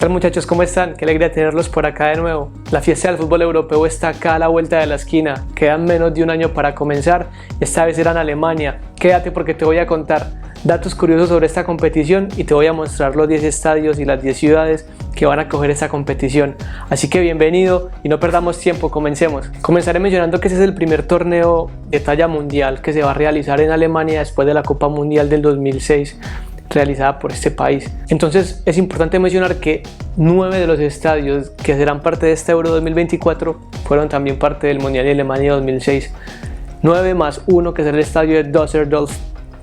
Hola muchachos, ¿cómo están? Qué alegría tenerlos por acá de nuevo. La fiesta del fútbol europeo está acá a la vuelta de la esquina. Quedan menos de un año para comenzar. Esta vez será en Alemania. Quédate porque te voy a contar datos curiosos sobre esta competición y te voy a mostrar los 10 estadios y las 10 ciudades que van a coger esta competición. Así que bienvenido y no perdamos tiempo, comencemos. Comenzaré mencionando que ese es el primer torneo de talla mundial que se va a realizar en Alemania después de la Copa Mundial del 2006. Realizada por este país. Entonces es importante mencionar que 9 de los estadios que serán parte de este Euro 2024 fueron también parte del Mundial de Alemania 2006. 9 más 1 que será el estadio de Düsseldorf.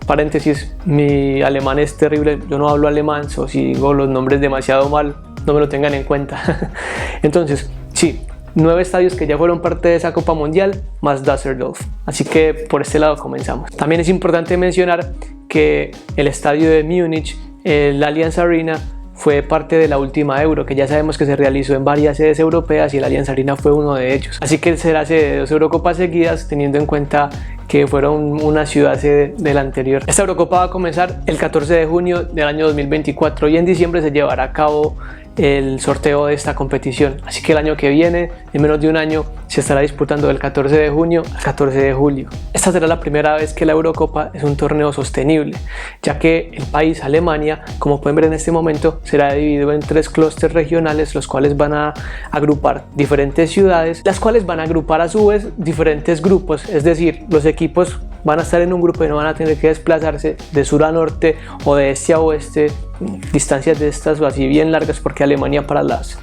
Paréntesis, mi alemán es terrible, yo no hablo alemán, o si digo los nombres demasiado mal, no me lo tengan en cuenta. Entonces, sí, 9 estadios que ya fueron parte de esa Copa Mundial, más Düsseldorf. Así que por este lado comenzamos. También es importante mencionar que el estadio de Múnich, el Allianz Arena, fue parte de la última Euro, que ya sabemos que se realizó en varias sedes europeas y el Allianz Arena fue uno de ellos. Así que será sede de 2 Eurocopas seguidas, teniendo en cuenta que fueron una ciudad sede de la anterior. Esta Eurocopa va a comenzar el 14 de junio del año 2024 y en diciembre se llevará a cabo el sorteo de esta competición. Así que el año que viene, en menos de un año, se estará disputando del 14 de junio al 14 de julio. Esta será la primera vez que la Eurocopa es un torneo sostenible, ya que el país, Alemania, como pueden ver en este momento, será dividido en 3 clústeres regionales, los cuales van a agrupar diferentes ciudades, las cuales van a agrupar a su vez diferentes grupos, es decir, los equipos van a estar en un grupo y no van a tener que desplazarse de sur a norte o de este a oeste, distancias de estas o así bien largas, porque Alemania para los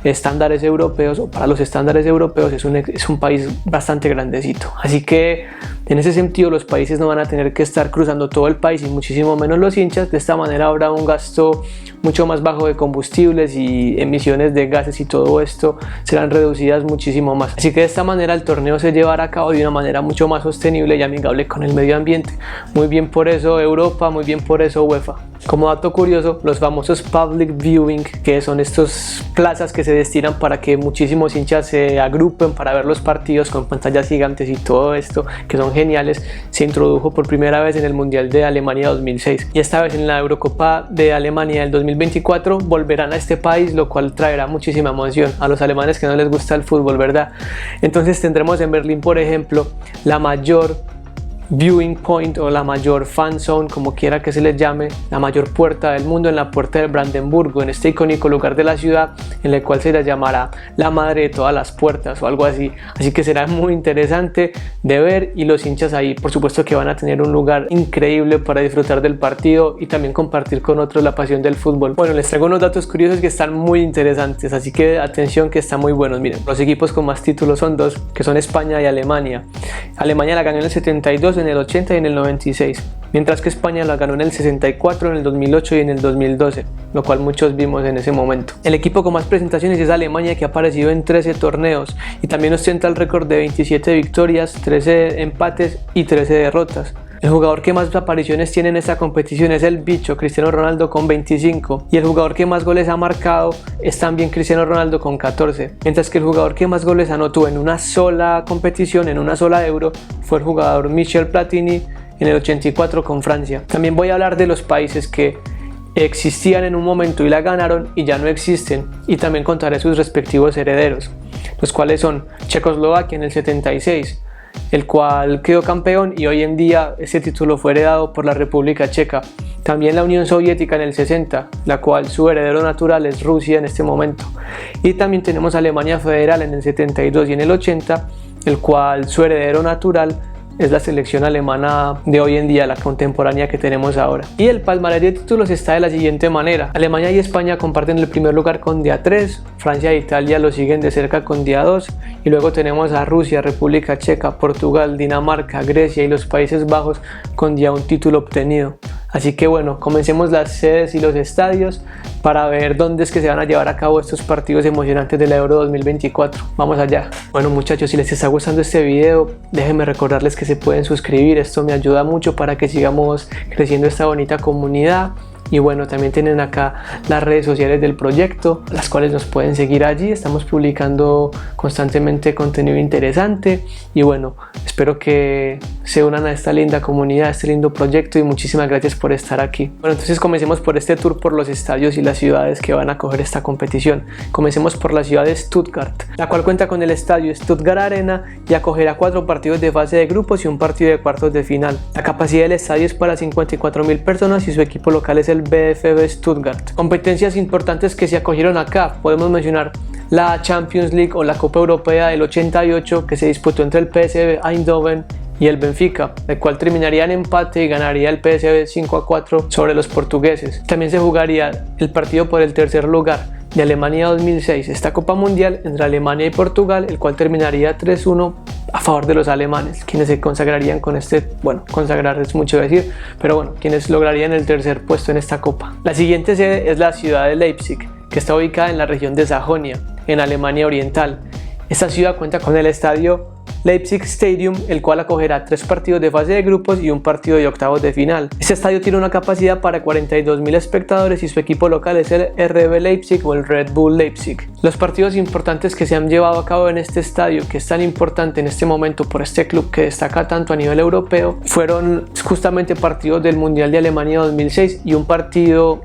estándares europeos es un país bastante grandecito. Así que en ese sentido los países no van a tener que estar cruzando todo el país y muchísimo menos los hinchas. De esta manera habrá un gasto mucho más bajo de combustibles y emisiones de gases y todo esto serán reducidas muchísimo más. Así que de esta manera el torneo se llevará a cabo de una manera mucho más sostenible y amigable con el medio ambiente. Muy bien por eso Europa, muy bien por eso UEFA. Como dato curioso, los famosos public viewing, que son estos plazas que se destinan para que muchísimos hinchas se agrupen para ver los partidos con pantallas gigantes y todo esto, que son geniales, se introdujo por primera vez en el Mundial de Alemania 2006 y esta vez en la Eurocopa de Alemania del 2024 volverán a este país, lo cual traerá muchísima emoción a los alemanes que no les gusta el fútbol, ¿verdad? Entonces tendremos en Berlín, por ejemplo, la mayor viewing point o la mayor fan zone, como quiera que se les llame, la mayor puerta del mundo, en la puerta de Brandenburgo, en este icónico lugar de la ciudad, en el cual se les llamará la madre de todas las puertas o algo así. Así que será muy interesante de ver y los hinchas ahí por supuesto que van a tener un lugar increíble para disfrutar del partido y también compartir con otros la pasión del fútbol. Bueno, les traigo unos datos curiosos que están muy interesantes, así que atención que están muy buenos. Miren, los equipos con más títulos son 2, que son España y Alemania. Alemania la ganó en el 72, en el 80 y en el 96, mientras que España la ganó en el 64, en el 2008 y en el 2012, lo cual muchos vimos en ese momento. El equipo con más presentaciones es Alemania, que ha aparecido en 13 torneos y también ostenta el récord de 27 victorias, 13 empates y 13 derrotas. El jugador que más apariciones tiene en esta competición es el bicho, Cristiano Ronaldo, con 25, y el jugador que más goles ha marcado es también Cristiano Ronaldo con 14, mientras que el jugador que más goles anotó en una sola competición, en una sola Euro, fue el jugador Michel Platini en el 84 con Francia. También voy a hablar de los países que existían en un momento y la ganaron y ya no existen, y también contaré sus respectivos herederos, los cuales son Checoslovaquia en el 76, el cual quedó campeón y hoy en día ese título fue heredado por la República Checa. También la Unión Soviética en el 60, la cual su heredero natural es Rusia en este momento. Y también tenemos Alemania Federal en el 72 y en el 80, el cual su heredero natural es la selección alemana de hoy en día, la contemporánea que tenemos ahora. Y el palmarés de títulos está de la siguiente manera: Alemania y España comparten el primer lugar con día 3, Francia e Italia lo siguen de cerca con día 2 y luego tenemos a Rusia, República Checa, Portugal, Dinamarca, Grecia y los Países Bajos con día 1 título obtenido. Así que bueno, comencemos las sedes y los estadios para ver dónde es que se van a llevar a cabo estos partidos emocionantes de la Euro 2024. Vamos allá. Bueno muchachos, si les está gustando este video, déjenme recordarles que se pueden suscribir, esto me ayuda mucho para que sigamos creciendo esta bonita comunidad. Y bueno, también tienen acá las redes sociales del proyecto, las cuales nos pueden seguir allí. Estamos publicando constantemente contenido interesante y bueno, Espero que se unan a esta linda comunidad, a este lindo proyecto, y muchísimas gracias por estar aquí. Bueno, entonces comencemos por este tour por los estadios y las ciudades que van a acoger esta competición. Comencemos por la ciudad de Stuttgart, la cual cuenta con el estadio Stuttgart Arena y acogerá 4 partidos de fase de grupos y un partido de cuartos de final. La capacidad del estadio es para 54.000 personas y su equipo local es el VfB Stuttgart. Competencias importantes que se acogieron acá, podemos mencionar la Champions League o la Copa Europea del 88, que se disputó entre el PSV Eindhoven y el Benfica, el cual terminaría en empate y ganaría el PSV 5-4 sobre los portugueses. También se jugaría el partido por el tercer lugar de Alemania 2006, esta Copa Mundial entre Alemania y Portugal, el cual terminaría 3-1 a favor de los alemanes, quienes se consagrarían con consagrar es mucho decir, pero bueno, quienes lograrían el tercer puesto en esta Copa. La siguiente sede es la ciudad de Leipzig, que está ubicada en la región de Sajonia, en Alemania Oriental. Esta ciudad cuenta con el estadio Leipzig Stadium, el cual acogerá 3 partidos de fase de grupos y un partido de octavos de final. Este estadio tiene una capacidad para 42.000 espectadores y su equipo local es el RB Leipzig o el Red Bull Leipzig. Los partidos importantes que se han llevado a cabo en este estadio, que es tan importante en este momento por este club que destaca tanto a nivel europeo, fueron justamente partidos del Mundial de Alemania 2006 y un partido,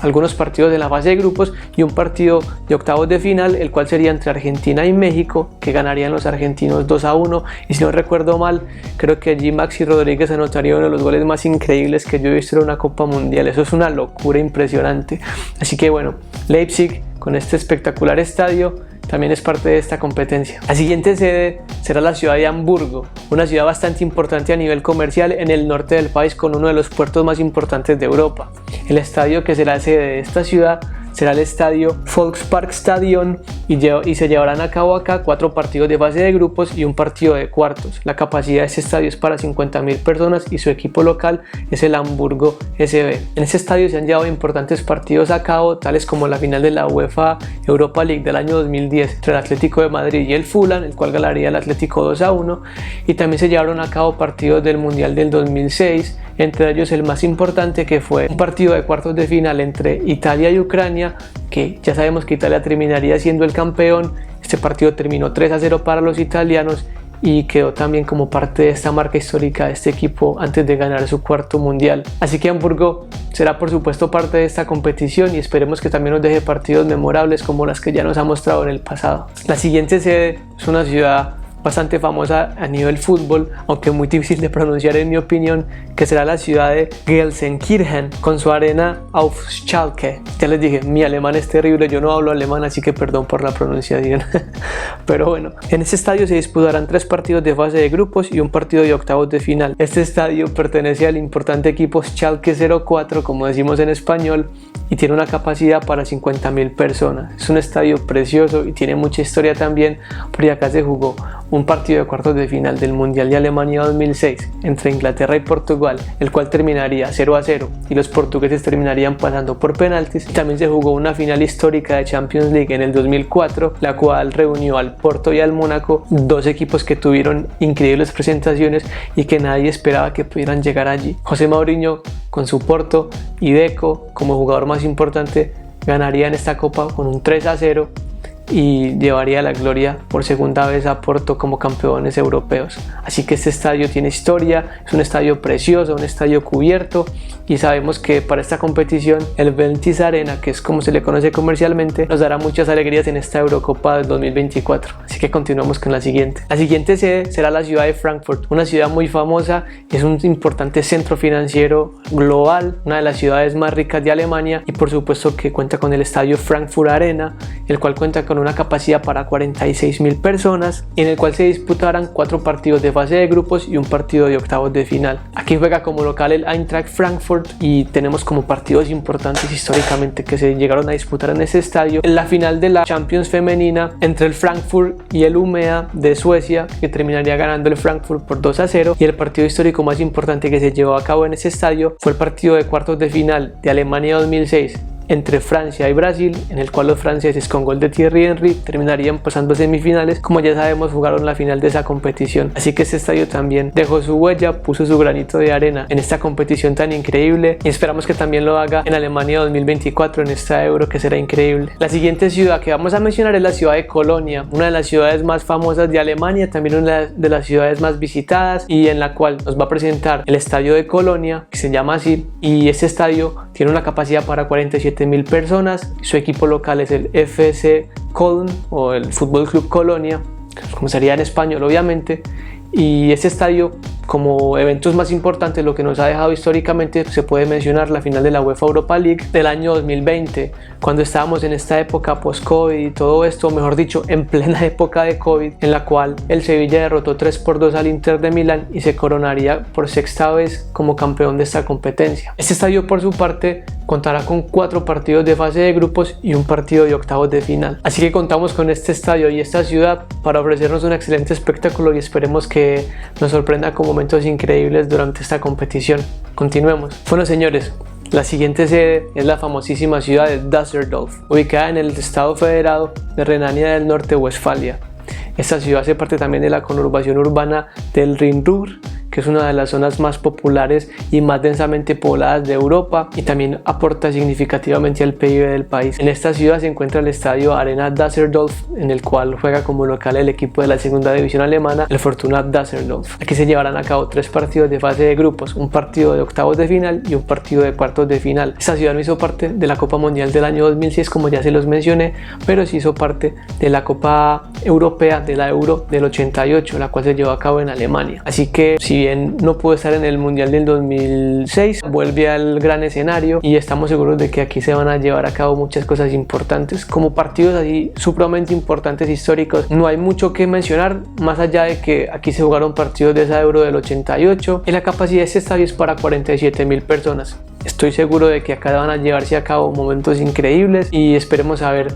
algunos partidos de la fase de grupos y un partido de octavos de final, el cual sería entre Argentina y México, que ganarían los argentinos 2-1, y si no recuerdo mal, creo que allí Maxi Rodríguez anotaría uno de los goles más increíbles que yo he visto en una Copa Mundial. Eso es una locura impresionante. Así que bueno, Leipzig con este espectacular estadio también es parte de esta competencia. La siguiente sede será la ciudad de Hamburgo, una ciudad bastante importante a nivel comercial en el norte del país, con uno de los puertos más importantes de Europa. El estadio que será sede de esta ciudad será el estadio Volksparkstadion y se llevarán a cabo acá 4 partidos de fase de grupos y un partido de cuartos. La capacidad de este estadio es para 50.000 personas y su equipo local es el Hamburgo SV. En este estadio se han llevado importantes partidos a cabo, tales como la final de la UEFA Europa League del año 2010 entre el Atlético de Madrid y el Fulham, el cual ganaría el Atlético 2-1, y también se llevaron a cabo partidos del Mundial del 2006, entre ellos el más importante, que fue un partido de cuartos de final entre Italia y Ucrania, que ya sabemos que Italia terminaría siendo el campeón. Este partido terminó 3-0 para los italianos y quedó también como parte de esta marca histórica de este equipo antes de ganar su 4º mundial. Así que Hamburgo será por supuesto parte de esta competición y esperemos que también nos deje partidos memorables como las que ya nos ha mostrado en el pasado. La siguiente sede es una ciudad bastante famosa a nivel fútbol, aunque muy difícil de pronunciar en mi opinión, que será la ciudad de Gelsenkirchen con su arena auf Schalke. Ya les dije, mi alemán es terrible, yo no hablo alemán, así que perdón por la pronunciación. Pero bueno, en este estadio se disputarán 3 partidos de fase de grupos y un partido de octavos de final. Este estadio pertenece al importante equipo Schalke 04, como decimos en español, y tiene una capacidad para 50.000 personas. Es un estadio precioso y tiene mucha historia también, porque acá se jugó un partido de cuartos de final del Mundial de Alemania 2006 entre Inglaterra y Portugal, el cual terminaría 0-0 y los portugueses terminarían pasando por penaltis. También se jugó una final histórica de Champions League en el 2004, la cual reunió al Porto y al Mónaco, 2 equipos que tuvieron increíbles presentaciones y que nadie esperaba que pudieran llegar allí. José Mourinho con su Porto y Deco como jugador más importante ganarían esta copa con un 3-0 y llevaría la gloria por segunda vez a Porto como campeones europeos. Así que este estadio tiene historia, es un estadio precioso, un estadio cubierto, y sabemos que para esta competición el Veltis Arena, que es como se le conoce comercialmente, nos dará muchas alegrías en esta Eurocopa del 2024. Así que continuamos con la siguiente. La siguiente sede será la ciudad de Frankfurt, una ciudad muy famosa, es un importante centro financiero global, una de las ciudades más ricas de Alemania, y por supuesto que cuenta con el estadio Frankfurt Arena, el cual cuenta con una capacidad para 46.000 personas, y en el cual se disputarán 4 partidos de fase de grupos y un partido de octavos de final. Aquí juega como local el Eintracht Frankfurt y tenemos como partidos importantes históricamente que se llegaron a disputar en ese estadio: en la final de la Champions femenina entre el Frankfurt y el Umeå de Suecia, que terminaría ganando el Frankfurt por 2-0, y el partido histórico más importante que se llevó a cabo en ese estadio fue el partido de cuartos de final de Alemania 2006 entre Francia y Brasil, en el cual los franceses con gol de Thierry Henry terminarían pasando a semifinales. Como ya sabemos, jugaron la final de esa competición, así que este estadio también dejó su huella, puso su granito de arena en esta competición tan increíble, y esperamos que también lo haga en Alemania 2024 en esta Euro, que será increíble. La siguiente ciudad que vamos a mencionar es la ciudad de Colonia, una de las ciudades más famosas de Alemania, también una de las ciudades más visitadas, y en la cual nos va a presentar el estadio de Colonia, que se llama así, y este estadio tiene una capacidad para 47.000 personas. Su equipo local es el FC Köln, o el Fútbol Club Colonia, como sería en español obviamente. Y este estadio, como eventos más importantes, lo que nos ha dejado históricamente, se puede mencionar la final de la UEFA Europa League del año 2020, cuando estábamos en esta época post-COVID y todo esto, mejor dicho, en plena época de COVID, en la cual el Sevilla derrotó 3-2 al Inter de Milán y se coronaría por sexta vez como campeón de esta competencia. Este estadio, por su parte, contará con 4 partidos de fase de grupos y un partido de octavos de final. Así que contamos con este estadio y esta ciudad para ofrecernos un excelente espectáculo, y esperemos que nos sorprenda con momentos increíbles durante esta competición. Continuemos. Bueno, señores, la siguiente sede es la famosísima ciudad de Düsseldorf, ubicada en el estado federado de Renania del Norte-Westfalia. Esta ciudad hace parte también de la conurbación urbana del Rin-Ruhr, que es una de las zonas más populares y más densamente pobladas de Europa, y también aporta significativamente al PIB del país. En esta ciudad se encuentra el estadio Arena Düsseldorf, en el cual juega como local el equipo de la segunda división alemana, el Fortuna Düsseldorf. Aquí se llevarán a cabo 3 partidos de fase de grupos, un partido de octavos de final y un partido de cuartos de final. Esta ciudad no hizo parte de la Copa Mundial del año 2006, como ya se los mencioné, pero sí hizo parte de la Copa Europea, de la Euro del 88, la cual se llevó a cabo en Alemania. Así que, si bien no pudo estar en el Mundial del 2006, vuelve al gran escenario, y estamos seguros de que aquí se van a llevar a cabo muchas cosas importantes. Como partidos así supremamente importantes históricos, no hay mucho que mencionar, más allá de que aquí se jugaron partidos de esa Euro del 88, y la capacidad de este estadio es para 47.000 personas. Estoy seguro de que acá van a llevarse a cabo momentos increíbles, y esperemos a ver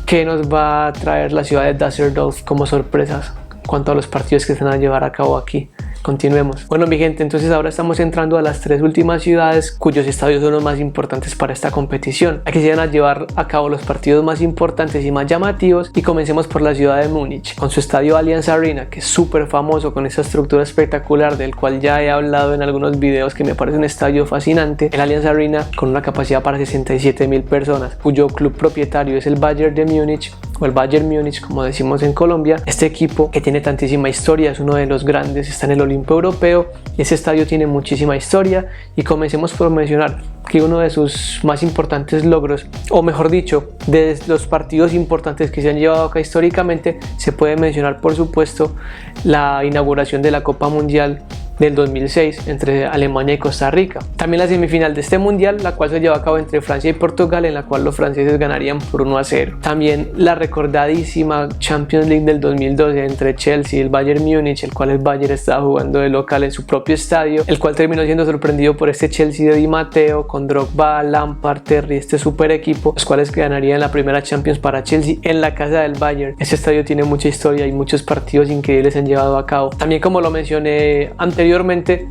qué nos va a traer la ciudad de Düsseldorf como sorpresas en cuanto a los partidos que se van a llevar a cabo aquí. Continuemos. Bueno, mi gente, entonces ahora estamos entrando a las 3 últimas ciudades cuyos estadios son los más importantes para esta competición. Aquí se van a llevar a cabo los partidos más importantes y más llamativos, y comencemos por la ciudad de Múnich, con su estadio Allianz Arena, que es súper famoso, con esta estructura espectacular del cual ya he hablado en algunos videos, que me parece un estadio fascinante. El Allianz Arena, con una capacidad para 67.000 personas, cuyo club propietario es el Bayern de Múnich, o el Bayern Múnich como decimos en Colombia. Este equipo, que tiene tantísima historia, es uno de los grandes, está en el Olimpo Europeo. Ese estadio tiene muchísima historia, y comencemos por mencionar que uno de sus más importantes logros, o mejor dicho, de los partidos importantes que se han llevado acá históricamente, se puede mencionar por supuesto la inauguración de la Copa Mundial del 2006 entre Alemania y Costa Rica. También la semifinal de este mundial, la cual se llevó a cabo entre Francia y Portugal, en la cual los franceses ganarían por 1-0. También la recordadísima Champions League del 2012 entre Chelsea y el Bayern Múnich, el cual el Bayern estaba jugando de local en su propio estadio, el cual terminó siendo sorprendido por este Chelsea de Di Matteo, con Drogba, Lampard, Terry, este super equipo, los cuales ganarían la primera Champions para Chelsea en la casa del Bayern. Este estadio tiene mucha historia y muchos partidos increíbles se han llevado a cabo. También, como lo mencioné anteriormente,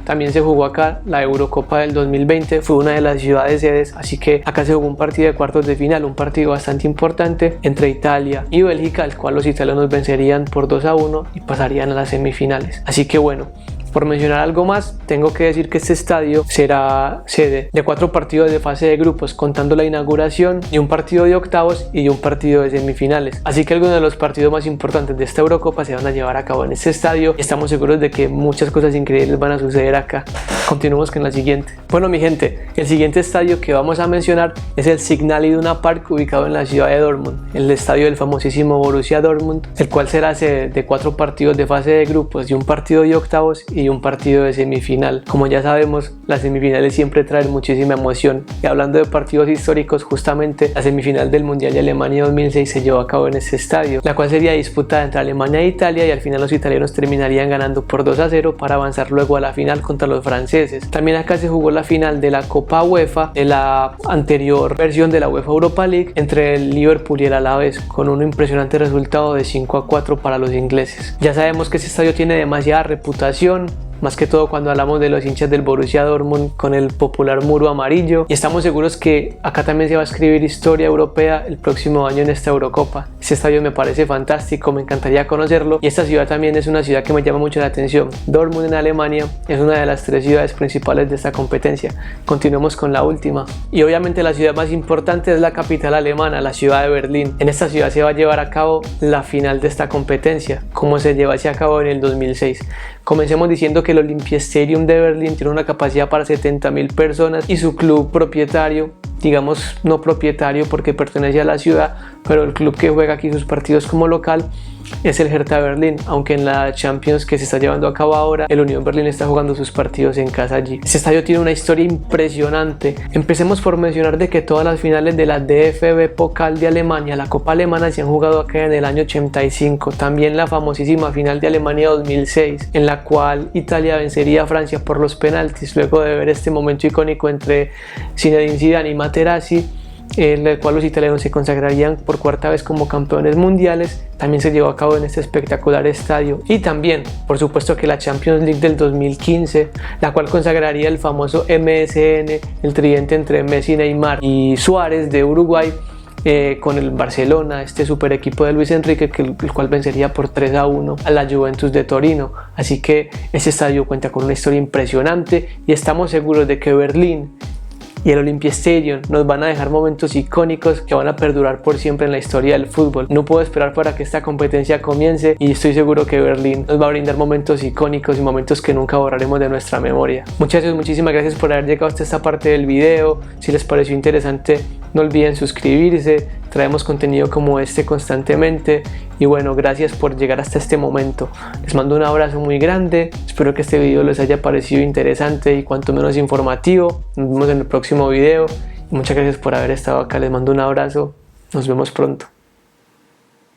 también se jugó acá la Eurocopa del 2020, fue una de las ciudades sedes, así que acá se jugó un partido de cuartos de final, un partido bastante importante entre Italia y Bélgica, el cual los italianos vencerían por 2-1 y pasarían a las semifinales. Así que bueno, por mencionar algo más, tengo que decir que este estadio será sede de 4 partidos de fase de grupos, contando la inauguración, y un partido de octavos y un partido de semifinales. Así que algunos de los partidos más importantes de esta Eurocopa se van a llevar a cabo en este estadio, y estamos seguros de que muchas cosas increíbles van a suceder acá. Continuemos con la siguiente. Bueno, mi gente, el siguiente estadio que vamos a mencionar es el Signal Iduna Park, ubicado en la ciudad de Dortmund, el estadio del famosísimo Borussia Dortmund, el cual será sede de 4 partidos de fase de grupos y un partido de octavos y un partido de semifinal. Como ya sabemos, las semifinales siempre traen muchísima emoción, y hablando de partidos históricos, justamente la semifinal del Mundial de Alemania 2006 se llevó a cabo en este estadio, la cual sería disputada entre Alemania e Italia, y al final los italianos terminarían ganando por 2-0 para avanzar luego a la final contra los franceses. También acá se jugó la final de la Copa UEFA, de la anterior versión de la UEFA Europa League, entre el Liverpool y el Alavés, con un impresionante resultado de 5-4 para los ingleses. Ya sabemos que este estadio tiene demasiada reputación, más que todo cuando hablamos de los hinchas del Borussia Dortmund con el popular muro amarillo, y estamos seguros que acá también se va a escribir historia europea el próximo año en esta Eurocopa. Este estadio me parece fantástico, me encantaría conocerlo, y esta ciudad también es una ciudad que me llama mucho la atención. Dortmund en Alemania es una de las 3 ciudades principales de esta competencia. Continuemos con la última, y obviamente la ciudad más importante es la capital alemana, la ciudad de Berlín. En esta ciudad se va a llevar a cabo la final de esta competencia, como se llevase a cabo en el 2006. Comencemos diciendo que el Olympiastadion de Berlín tiene una capacidad para 70.000 personas y su club propietario, digamos no propietario porque pertenece a la ciudad, pero el club que juega aquí sus partidos como local es el Hertha Berlín, aunque en la Champions que se está llevando a cabo ahora, el Unión Berlín está jugando sus partidos en casa allí. Este estadio tiene una historia impresionante. Empecemos por mencionar de que todas las finales de la DFB Pokal de Alemania, la Copa Alemana, se han jugado acá en el año 85. También la famosísima final de Alemania 2006, en la cual Italia vencería a Francia por los penaltis, luego de ver este momento icónico entre Zinedine Zidane y Materazzi, en el cual los italianos se consagrarían por 4ª vez como campeones mundiales. También se llevó a cabo en este espectacular estadio. Y también, por supuesto, que la Champions League del 2015, la cual consagraría el famoso MSN, el tridente entre Messi, Neymar y Suárez de Uruguay, con el Barcelona, este super equipo de Luis Enrique, el cual vencería por 3-1 a la Juventus de Torino. Así que este estadio cuenta con una historia impresionante, y estamos seguros de que Berlín y el Olympiastadion nos van a dejar momentos icónicos que van a perdurar por siempre en la historia del fútbol. No puedo esperar para que esta competencia comience, y estoy seguro que Berlín nos va a brindar momentos icónicos y momentos que nunca borraremos de nuestra memoria. Muchachos, muchísimas gracias por haber llegado hasta esta parte del video. Si les pareció interesante, no olviden suscribirse. Traemos contenido como este constantemente, y bueno, gracias por llegar hasta este momento. Les mando un abrazo muy grande, espero que este video les haya parecido interesante y cuanto menos informativo. Nos vemos en el próximo video, y muchas gracias por haber estado acá. Les mando un abrazo, nos vemos pronto.